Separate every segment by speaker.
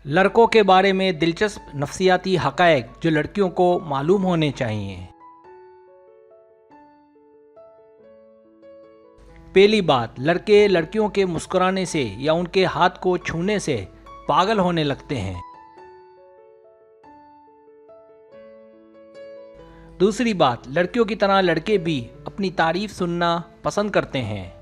Speaker 1: लड़कों के बारे में दिलचस्प नफ्सियाती हक़ाइक़ जो लड़कियों को मालूम होने चाहिए। पहली बात, लड़के लड़कियों के मुस्कुराने से या उनके हाथ को छूने से पागल होने लगते हैं। दूसरी बात, लड़कियों की तरह लड़के भी अपनी तारीफ सुनना पसंद करते हैं।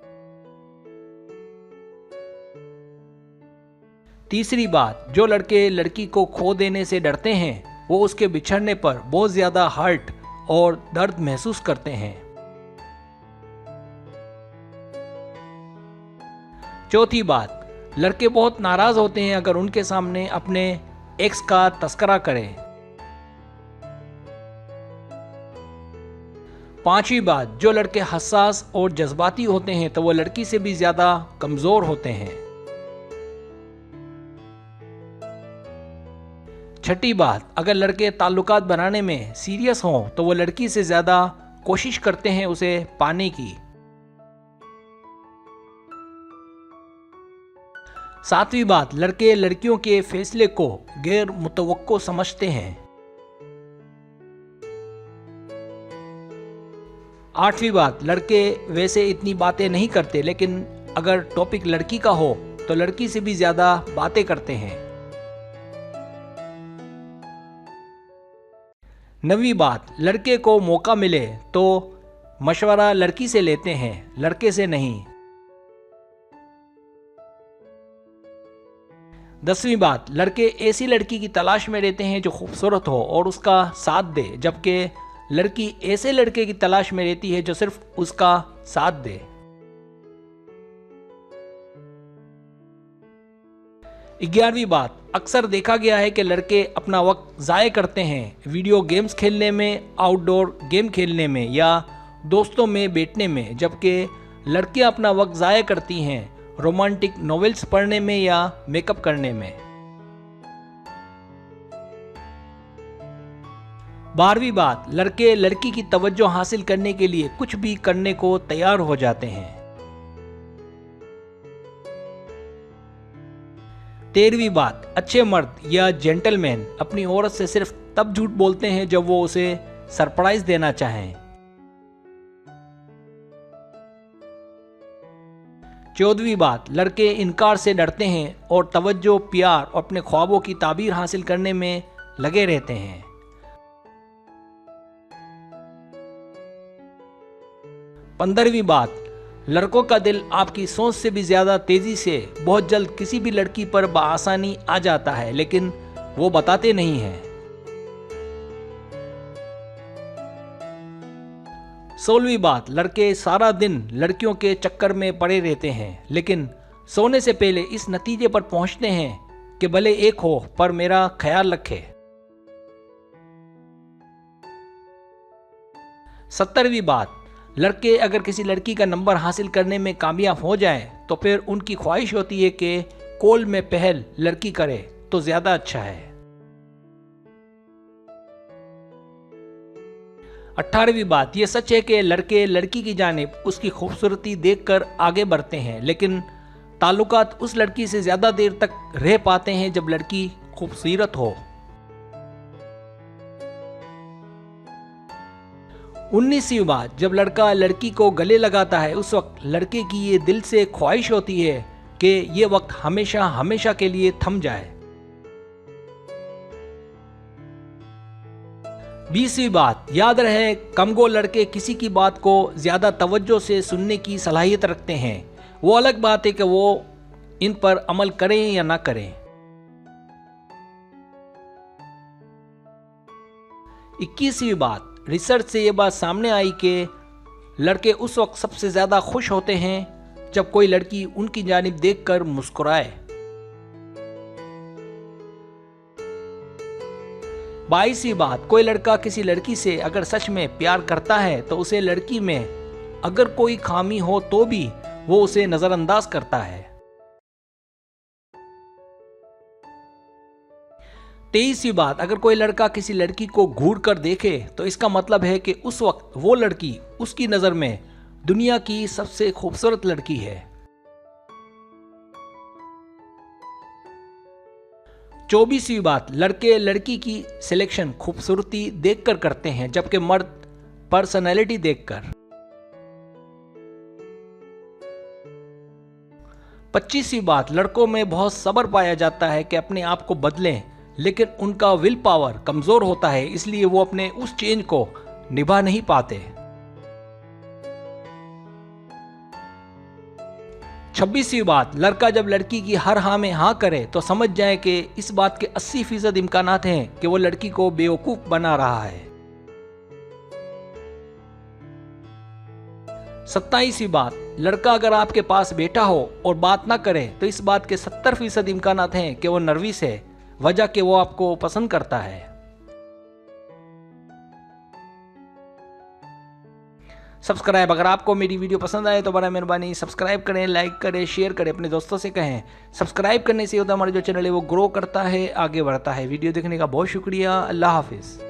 Speaker 1: तीसरी बात, जो लड़के लड़की को खो देने से डरते हैं वो उसके बिछड़ने पर बहुत ज़्यादा हर्ट और दर्द महसूस करते हैं। चौथी बात, लड़के बहुत नाराज़ होते हैं अगर उनके सामने अपने एक्स का तस्करा करें। पांचवी बात, जो लड़के हसास और जज्बाती होते हैं तो वो लड़की से भी ज़्यादा कमज़ोर होते हैं। छठी बात, अगर लड़के ताल्लुकात बनाने में सीरियस हों तो वो लड़की से ज़्यादा कोशिश करते हैं उसे पाने की। सातवीं बात, लड़के लड़कियों के फैसले को गैर मुतवक्को समझते हैं। आठवीं बात, लड़के वैसे इतनी बातें नहीं करते लेकिन अगर टॉपिक लड़की का हो तो लड़की से भी ज़्यादा बातें करते हैं। नवीं बात, लड़के को मौका मिले तो मशवरा लड़की से लेते हैं, लड़के से नहीं। 10वीं बात, लड़के ऐसी लड़की की तलाश में रहते हैं जो खूबसूरत हो और उसका साथ दे, जबकि लड़की ऐसे लड़के की तलाश में रहती है जो सिर्फ उसका साथ दे। 11वीं बात, अक्सर देखा गया है कि लड़के अपना वक्त ज़ाय करते हैं वीडियो गेम्स खेलने में, आउटडोर गेम खेलने में या दोस्तों में बैठने में, जबकि लड़कियां अपना वक्त ज़ाय करती हैं रोमांटिक नॉवेल्स पढ़ने में या मेकअप करने में। 12वीं बात, लड़के लड़की की तवज्जो हासिल करने के लिए कुछ भी करने को तैयार हो जाते हैं। 13वीं बात, अच्छे मर्द या जेंटलमैन अपनी औरत से सिर्फ तब झूठ बोलते हैं जब वो उसे सरप्राइज देना चाहें। 14वीं बात, लड़के इनकार से डरते हैं और तवज्जो, प्यार और अपने ख्वाबों की ताबीर हासिल करने में लगे रहते हैं। 15वीं बात, लड़कों का दिल आपकी सोच से भी ज़्यादा तेज़ी से बहुत जल्द किसी भी लड़की पर बआसानी आ जाता है, लेकिन वो बताते नहीं हैं। 16वीं बात, लड़के सारा दिन लड़कियों के चक्कर में पड़े रहते हैं लेकिन सोने से पहले इस नतीजे पर पहुंचते हैं कि भले एक हो पर मेरा ख्याल रखे। 17वीं बात, लड़के अगर किसी लड़की का नंबर हासिल करने में कामयाब हो जाएं तो फिर उनकी ख्वाहिश होती है कि कॉल में पहल लड़की करे तो ज़्यादा अच्छा है। 18वीं बात, यह सच है कि लड़के लड़की की जानिब उसकी खूबसूरती देखकर आगे बढ़ते हैं लेकिन ताल्लुकात उस लड़की से ज़्यादा देर तक रह पाते हैं जब लड़की खूबसूरत हो। 19वीं बात, जब लड़का लड़की को गले लगाता है उस वक्त लड़के की ये दिल से ख्वाहिश होती है कि ये वक्त हमेशा हमेशा के लिए थम जाए। 20वीं बात, याद रहे कमगो लड़के किसी की बात को ज़्यादा तवज्जो से सुनने की सलाहियत रखते हैं, वो अलग बात है कि वो इन पर अमल करें या ना करें। 21वीं बात, रिसर्च से ये बात सामने आई कि लड़के उस वक्त सबसे ज़्यादा खुश होते हैं जब कोई लड़की उनकी जानिब देखकर मुस्कुराए। 22वीं बात, कोई लड़का किसी लड़की से अगर सच में प्यार करता है तो उसे लड़की में अगर कोई खामी हो तो भी वो उसे नज़रअंदाज करता है। 23वीं बात, अगर कोई लड़का किसी लड़की को घूर कर देखे तो इसका मतलब है कि उस वक्त वो लड़की उसकी नज़र में दुनिया की सबसे खूबसूरत लड़की है। 24वीं बात, लड़के लड़की की सिलेक्शन खूबसूरती देखकर करते हैं जबकि मर्द पर्सनैलिटी देखकर। 25वीं बात, लड़कों में बहुत सब्र पाया जाता है कि अपने आप को बदलें, लेकिन उनका विल पावर कमजोर होता है, इसलिए वो अपने उस चेंज को निभा नहीं पाते। 26वीं बात, लड़का जब लड़की की हर हाँ में हाँ करे तो समझ जाए कि इस बात के 80% इम्कानात हैं कि वो लड़की को बेवकूफ बना रहा है। 27वीं बात, लड़का अगर आपके पास बैठा हो और बात ना करे तो इस बात के 70% इम्कानात हैं कि वो नर्वस है, वजह कि वो आपको पसंद करता है। सब्सक्राइब, अगर आपको मेरी वीडियो पसंद आए तो बड़ा मेहरबानी सब्सक्राइब करें, लाइक करें, शेयर करें, अपने दोस्तों से कहें। सब्सक्राइब करने से होता हमारा जो चैनल है वो ग्रो करता है, आगे बढ़ता है। वीडियो देखने का बहुत शुक्रिया। अल्लाह हाफिज़।